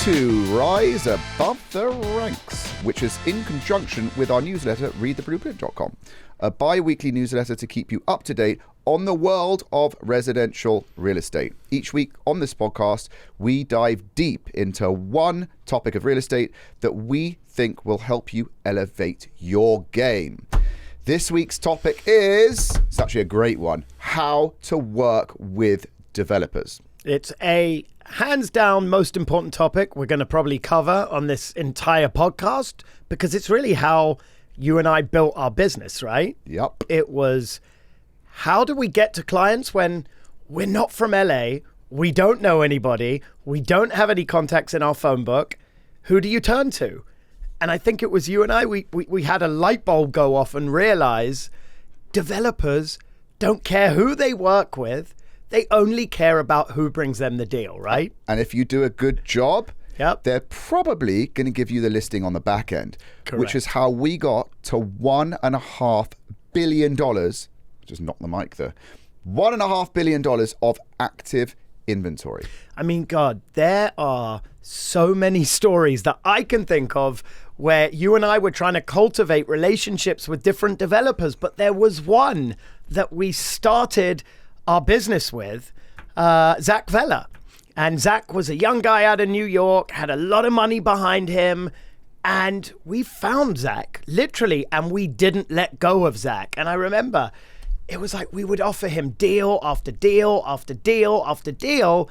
to Rise Above the Ranks, which is in conjunction with our newsletter, readtheblueprint.com, a bi-weekly newsletter to keep you up to date on the world of residential real estate. Each week on this podcast, we dive deep into one topic of real estate that we think will help you elevate your game. This week's topic is, it's actually a great one, how to work with developers. It's a hands down most important topic we're going to probably cover on this entire podcast because it's really how you and I built our business, right? Yep. It was, how do we get to clients when we're not from LA, we don't know anybody, we don't have any contacts in our phone book? Who do you turn to? And I think it was you and I, we had a light bulb go off and realize developers don't care who they work with. They only care about who brings them the deal, right? And if you do a good job, Yep. they're probably going to give you the listing on the back end, Correct. which is how we got to $1.5 billion. Just knock the mic there. $1.5 billion of active inventory. I mean, God, there are so many stories that I can think of where you and I were trying to cultivate relationships with different developers, but there was one that we started our business with, Zach Vella. And Zach was a young guy out of New York, had a lot of money behind him. And we found Zach, literally, and we didn't let go of Zach. And I remember it was like we would offer him deal after deal after deal after deal.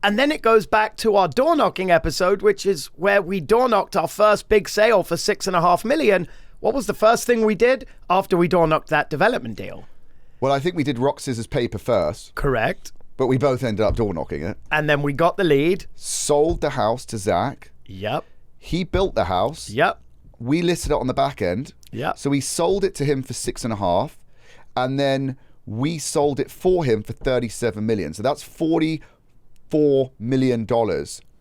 And then it goes back to our door knocking episode, which is where we door knocked our first big sale for $6.5 million. What was the first thing we did after we door knocked that development deal? Well, I think we did rock, scissors, paper first. Correct. But we both ended up door knocking it. And then we got the lead. Sold the house to Zach. Yep. He built the house. Yep. We listed it on the back end. Yep. So we sold it to him for 6.5, and then we sold it for him for 37 million. So that's $44 million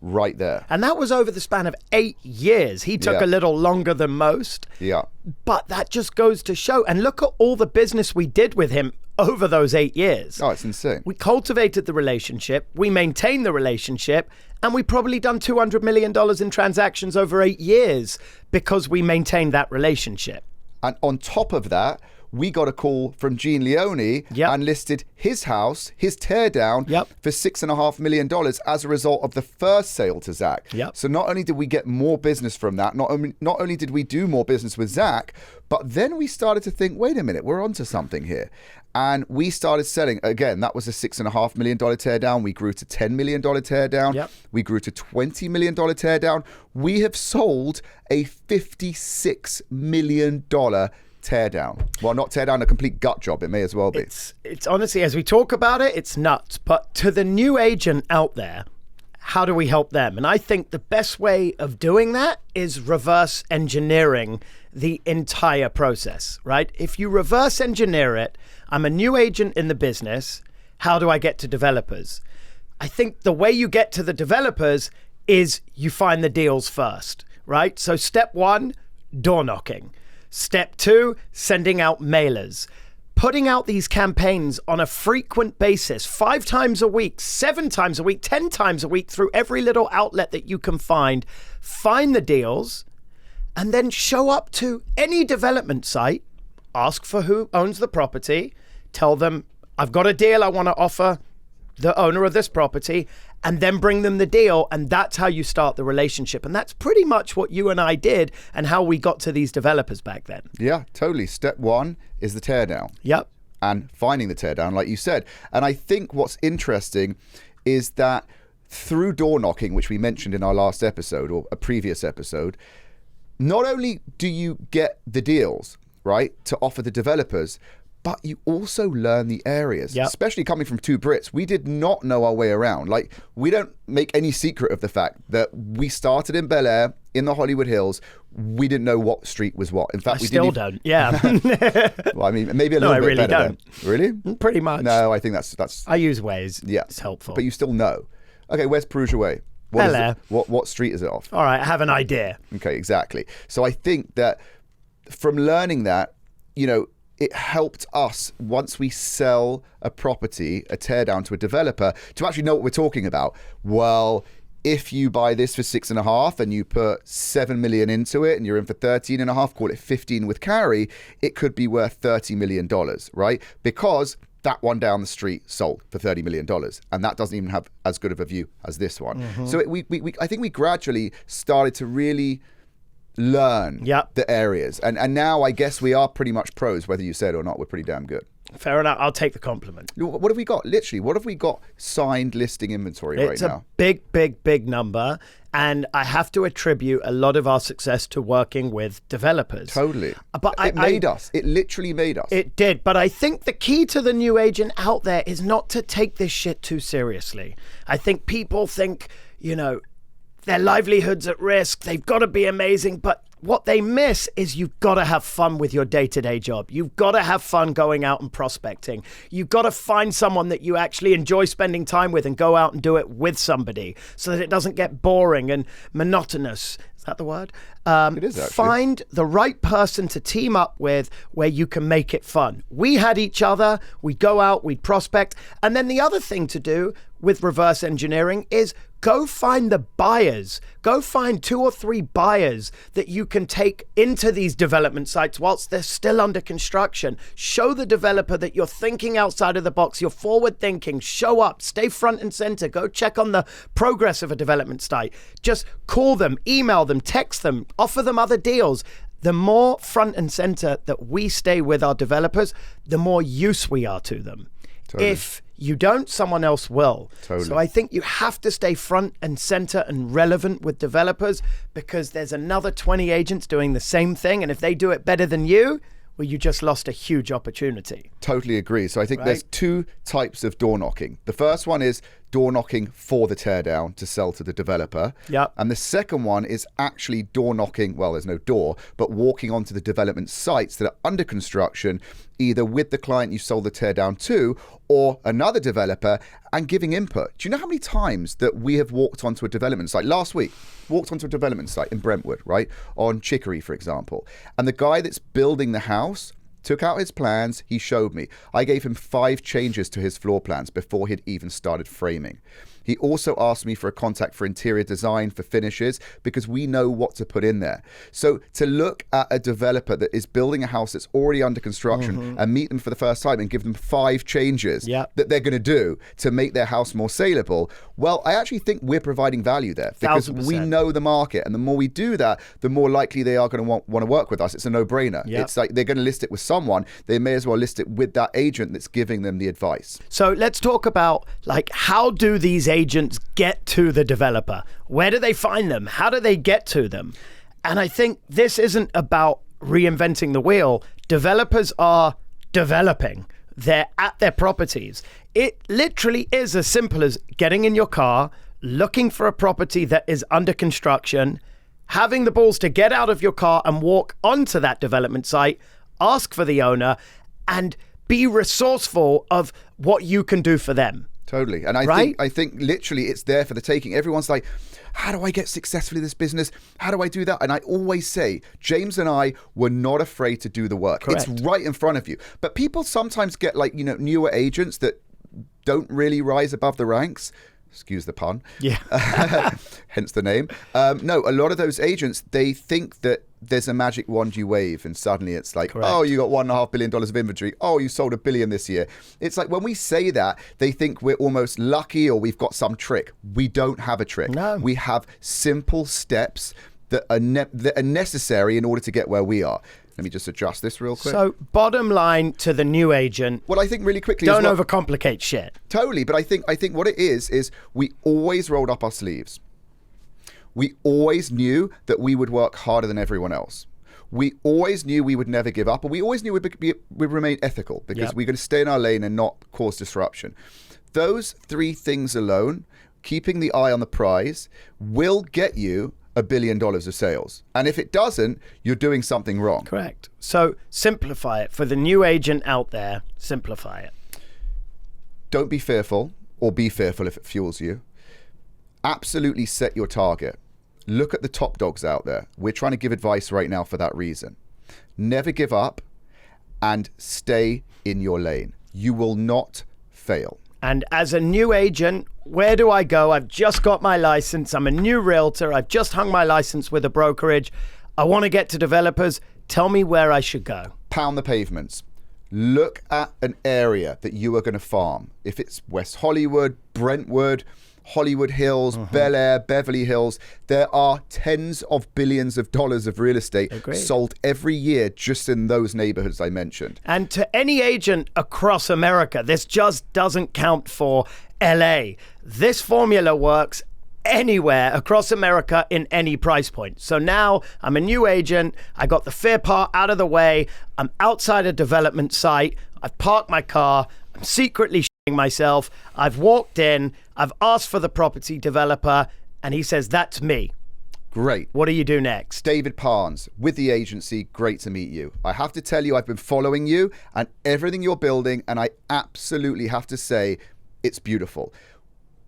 right there. And that was over the span of 8 years. He took a little longer than most. Yeah. But that just goes to show. And look at all the business we did with him over those 8 years. Oh, it's insane. We cultivated the relationship, we maintained the relationship, and we probably done $200 million in transactions over 8 years because we maintained that relationship. And on top of that, we got a call from Gene Leone and listed his house, his teardown, for $6.5 million as a result of the first sale to Zach. Yep. So not only did we get more business from that, not only did we do more business with Zach, but then we started to think, wait a minute, we're onto something here. And we started selling, again, that was a $6.5 million teardown. We grew to $10 million teardown. Yep. We grew to $20 million teardown. We have sold a $56 million teardown. Well, not teardown, a complete gut job. It may as well be. It's honestly, as we talk about it, it's nuts. But to the new agent out there, how do we help them? And I think the best way of doing that is reverse engineering the entire process, right? If you reverse engineer it, I'm a new agent in the business. How do I get to developers? I think the way you get to the developers is you find the deals first, right? So step one, door knocking. Step two, sending out mailers. Putting out these campaigns on a frequent basis, 5 times a week, 7 times a week, 10 times a week through every little outlet that you can find the deals, and then show up to any development site, ask for who owns the property, tell them, I've got a deal I want to offer the owner of this property, and then bring them the deal. And that's how you start the relationship. And that's pretty much what you and I did and how we got to these developers back then. Yeah, totally. Step one is the teardown. Yep. And finding the teardown, like you said. And I think what's interesting is that through door knocking, which we mentioned in our last episode or a previous episode, not only do you get the deals, right, to offer the developers, but you also learn the areas, especially coming from two Brits. We did not know our way around. Like, we don't make any secret of the fact that we started in Bel Air, in the Hollywood Hills. We didn't know what street was what. In fact, we still didn't. don't. Yeah. Well, I mean, maybe a little bit really better don't. then. Really? Pretty much. No, I think that's. I use Waze. Yeah, it's helpful. But you still know. Okay, where's Perugia Way? Bel Air. What street is it off? All right, I have an idea. Okay, exactly. So I think that from learning that, you know, it helped us, once we sell a property, a teardown to a developer, to actually know what we're talking about. Well, if you buy this for 6.5 and you put 7 million into it and you're in for 13.5, call it 15 with carry, it could be worth $30 million, right? Because that one down the street sold for $30 million, and that doesn't even have as good of a view as this one. So I think we gradually started to really learn the areas, and now I guess we are pretty much pros, whether you say it or not. We're pretty damn good. Fair enough. I'll take the compliment. What have we got? Literally, what have we got signed listing inventory right now? It's a big number. And I have to attribute a lot of our success to working with developers. Totally. But it made us. It literally made us. It did. But I think the key to the new agent out there is not to take this shit too seriously. I think people think, their livelihood's at risk. They've got to be amazing. But what they miss is you've got to have fun with your day-to-day job. You've got to have fun going out and prospecting. You've got to find someone that you actually enjoy spending time with and go out and do it with somebody so that it doesn't get boring and monotonous. Is that the word? It is, actually. Find the right person to team up with where you can make it fun. We had each other. We'd go out, we'd prospect. And then the other thing to do with reverse engineering is go find the buyers. Go find 2 or 3 buyers that you can take into these development sites whilst they're still under construction. Show the developer that you're thinking outside of the box. You're forward thinking. Show up. Stay front and center. Go check on the progress of a development site. Just call them, email them, text them, offer them other deals. The more front and center that we stay with our developers, the more use we are to them. Totally. If you don't, someone else will. Totally. So I think you have to stay front and center and relevant with developers, because there's another 20 agents doing the same thing. And if they do it better than you, well, you just lost a huge opportunity. Totally agree. So I think there's 2 types of door knocking. The first one is door knocking for the teardown to sell to the developer. Yep. And the second one is actually door knocking, well, there's no door, but walking onto the development sites that are under construction, either with the client you sold the teardown to or another developer, and giving input. Do you know how many times that we have walked onto a development site? Last week, walked onto a development site in Brentwood, right? On Chicory, for example. And the guy that's building the house took out his plans, he showed me. I gave him 5 changes to his floor plans before he'd even started framing. He also asked me for a contact for interior design, for finishes, because we know what to put in there. So to look at a developer that is building a house that's already under construction and meet them for the first time and give them 5 changes that they're going to do to make their house more saleable, well, I actually think we're providing value there, because 1,000%. we know the market, and the more we do that, the more likely they are going to want to work with us. It's a no-brainer. It's like they're going to list it with someone, they may as well list it with that agent that's giving them the advice. So let's talk about, how do these agents get to the developer? Where do they find them? How do they get to them? And I think this isn't about reinventing the wheel. Developers are developing. They're at their properties. It literally is as simple as getting in your car, looking for a property that is under construction, having the balls to get out of your car and walk onto that development site, ask for the owner, and be resourceful of what you can do for them. Totally. And I think literally it's there for the taking. Everyone's like, how do I get successful in this business? How do I do that? And I always say, James and I were not afraid to do the work. Correct. It's right in front of you. But people sometimes get newer agents that don't really rise above the ranks. Excuse the pun. Yeah. Hence the name. No, a lot of those agents, they think that there's a magic wand you wave and suddenly it's like, Correct. oh, you got $1.5 billion of inventory. Oh, you sold $1 billion this year. It's like when we say that, they think we're almost lucky or we've got some trick. We don't have a trick. No. We have simple steps that are necessary in order to get where we are. Let me just adjust this real quick. So bottom line to the new agent, well, I think really quickly, don't overcomplicate shit. Totally, but I think what it is we always rolled up our sleeves. We always knew that we would work harder than everyone else. We always knew we would never give up, and we always knew we'd remain ethical, because we're going to stay in our lane and not cause disruption. Those 3 things alone, keeping the eye on the prize, will get you $1 billion of sales. And if it doesn't, you're doing something wrong. Correct. So simplify it. For the new agent out there, simplify it. Don't be fearful, or be fearful if it fuels you. Absolutely set your target. Look at the top dogs out there. We're trying to give advice right now for that reason. Never give up and stay in your lane. You will not fail. And as a new agent, where do I go? I've just got my license. I'm a new realtor. I've just hung my license with a brokerage. I want to get to developers. Tell me where I should go. Pound the pavements. Look at an area that you are going to farm. If it's West Hollywood, Brentwood, Hollywood Hills, Bel Air, Beverly Hills, there are tens of billions of dollars of real estate sold every year just in those neighborhoods I mentioned. And to any agent across America, this just doesn't count for LA. This formula works anywhere across America in any price point. So now I'm a new agent. I got the fear part out of the way. I'm outside a development site. I've parked my car. I'm secretly shitting myself. I've walked in. I've asked for the property developer, and he says, that's me. Great. What do you do next? David Parnes with the agency. Great to meet you. I have to tell you, I've been following you and everything you're building, and I absolutely have to say it's beautiful.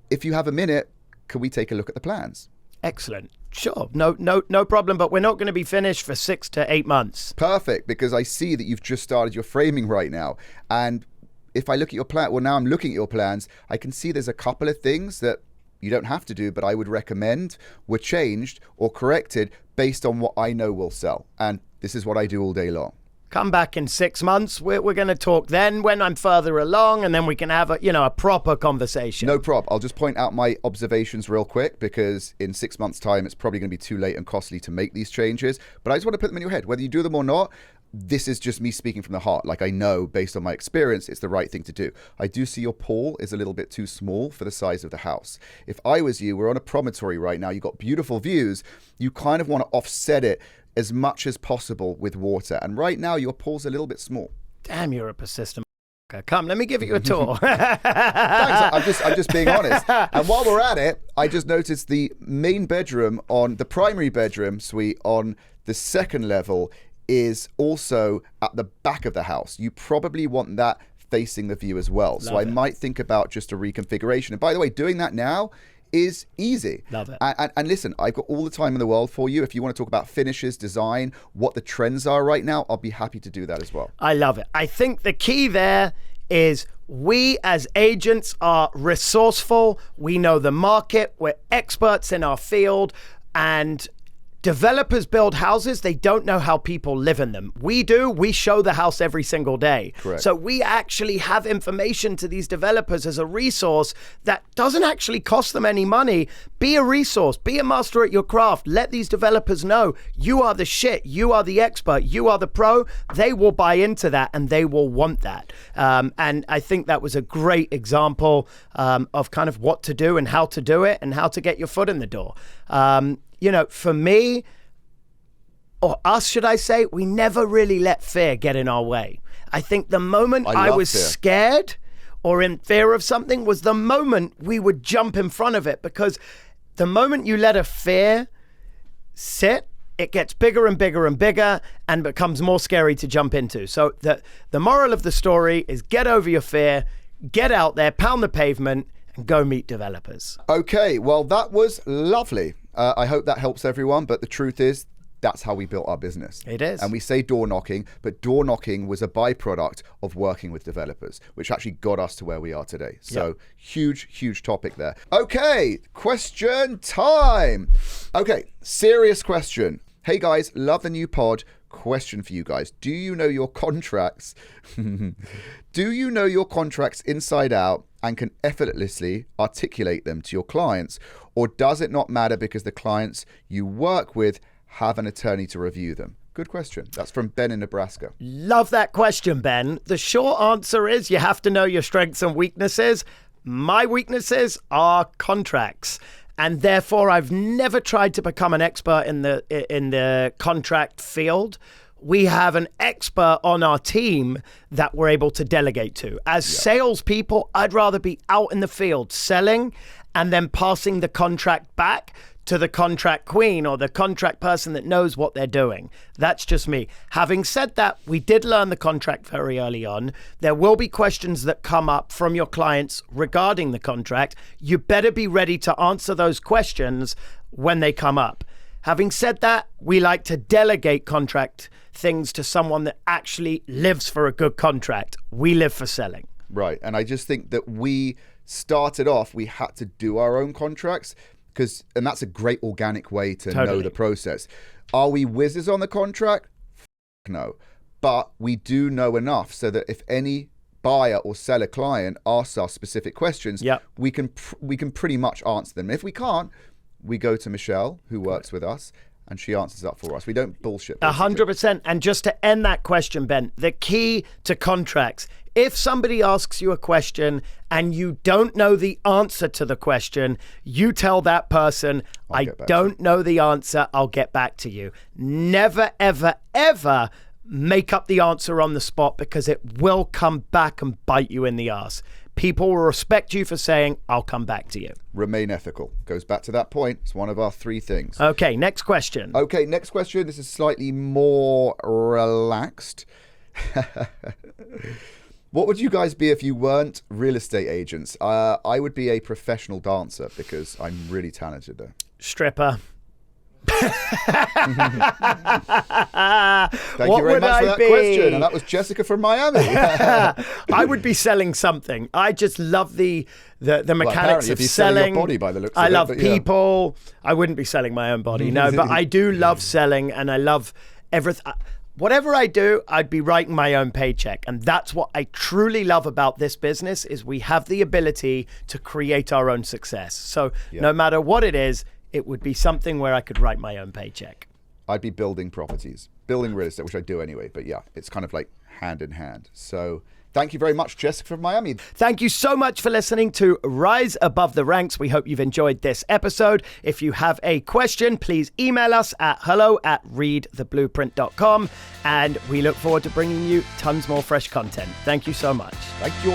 If you have a minute, can we take a look at the plans? Excellent. Sure. No problem. But we're not going to be finished for 6 to 8 months. Perfect, because I see that you've just started your framing right now. And if I look at your plan, well, now I'm looking at your plans, I can see there's a couple of things that you don't have to do, but I would recommend were changed or corrected based on what I know will sell. And this is what I do all day long. Come back in 6 months. We're going to talk then when I'm further along, and then we can have a proper conversation. No prob. I'll just point out my observations real quick, because in 6 months' time, it's probably going to be too late and costly to make these changes. But I just want to put them in your head. Whether you do them or not, this is just me speaking from the heart. Like, I know based on my experience, it's the right thing to do. I do see your pool is a little bit too small for the size of the house. If I was you, we're on a promontory right now. You've got beautiful views. You kind of want to offset it as much as possible with water. And right now, your pool's a little bit small. Damn, you're a persistent. Come, let me give you a tour. Thanks. I'm just being honest. And while we're at it, I just noticed the main bedroom on the primary bedroom suite on the second level is also at the back of the house. You probably want that facing the view as well. So I might think about just a reconfiguration. And by the way, doing that now is easy. Love it. And listen, I've got all the time in the world for you. If you want to talk about finishes, design, what the trends are right now, I'll be happy to do that as well. I love it. I think the key there is we as agents are resourceful. We know the market. We're experts in our field. And developers build houses. They don't know how people live in them. We do. We show the house every single day. Correct. So we actually have information to these developers as a resource that doesn't actually cost them any money. Be a resource. Be a master at your craft. Let these developers know you are the shit. You are the expert. You are the pro. They will buy into that and they will want that. And I think that was a great example of kind of what to do and how to do it and how to get your foot in the door. For me, or us, should I say, we never really let fear get in our way. I think the moment I was scared or in fear of something was the moment we would jump in front of it, because the moment you let a fear sit, it gets bigger and bigger and bigger and becomes more scary to jump into. So the moral of the story is get over your fear, get out there, pound the pavement, and go meet developers. Okay, well, that was lovely. I hope that helps everyone, but the truth is, that's how we built our business. It is. And we say door knocking, but door knocking was a byproduct of working with developers, which actually got us to where we are today. So huge topic there. Okay, question time. Okay, serious question. Hey guys, love the new pod. Question for you guys. Do you know your contracts? Do you know your contracts inside out and can effortlessly articulate them to your clients? Or does it not matter because the clients you work with have an attorney to review them? Good question. That's from Ben in Nebraska. Love that question, Ben. The short answer is you have to know your strengths and weaknesses. My weaknesses are contracts. And therefore, I've never tried to become an expert in the contract field. We have an expert on our team that we're able to delegate to. As salespeople, I'd rather be out in the field selling and then passing the contract back to the contract queen or the contract person that knows what they're doing. That's just me. Having said that, we did learn the contract very early on. There will be questions that come up from your clients regarding the contract. You better be ready to answer those questions when they come up. Having said that, we like to delegate contract things to someone that actually lives for a good contract. We live for selling. Right. And I just think that we started off, we had to do our own contracts and that's a great organic way to know the process. Are we whizzes on the contract? No. But we do know enough so that if any buyer or seller client asks us specific questions, we can pretty much answer them. If we can't, we go to Michelle, who works with us, and she answers up for us. We don't bullshit. 100%. And just to end that question, Ben, the key to contracts, if somebody asks you a question and you don't know the answer to the question, you tell that person, I don't know the answer, I'll get back to you. Never, ever, ever make up the answer on the spot, because it will come back and bite you in the ass. People will respect you for saying, I'll come back to you. Remain ethical. Goes back to that point. It's one of our 3 things. Okay, next question. Okay, next question. This is slightly more relaxed. What would you guys be if you weren't real estate agents? I would be a professional dancer because I'm really talented there. Stripper. Thank you very much for that question. And that was Jessica from Miami. I would be selling something. I just love the mechanics of selling. Your body by the looks I of love it, people. I wouldn't be selling my own body, no, but I do love selling, and I love everything. Whatever I do, I'd be writing my own paycheck. And that's what I truly love about this business, is we have the ability to create our own success. So no matter what it is, it would be something where I could write my own paycheck. I'd be building properties, building real estate, which I do anyway. But yeah, it's kind of like hand in hand. So thank you very much, Jessica from Miami. Thank you so much for listening to Rise Above the Ranks. We hope you've enjoyed this episode. If you have a question, please email us at hello@readtheblueprint.com. And we look forward to bringing you tons more fresh content. Thank you so much. Thank you.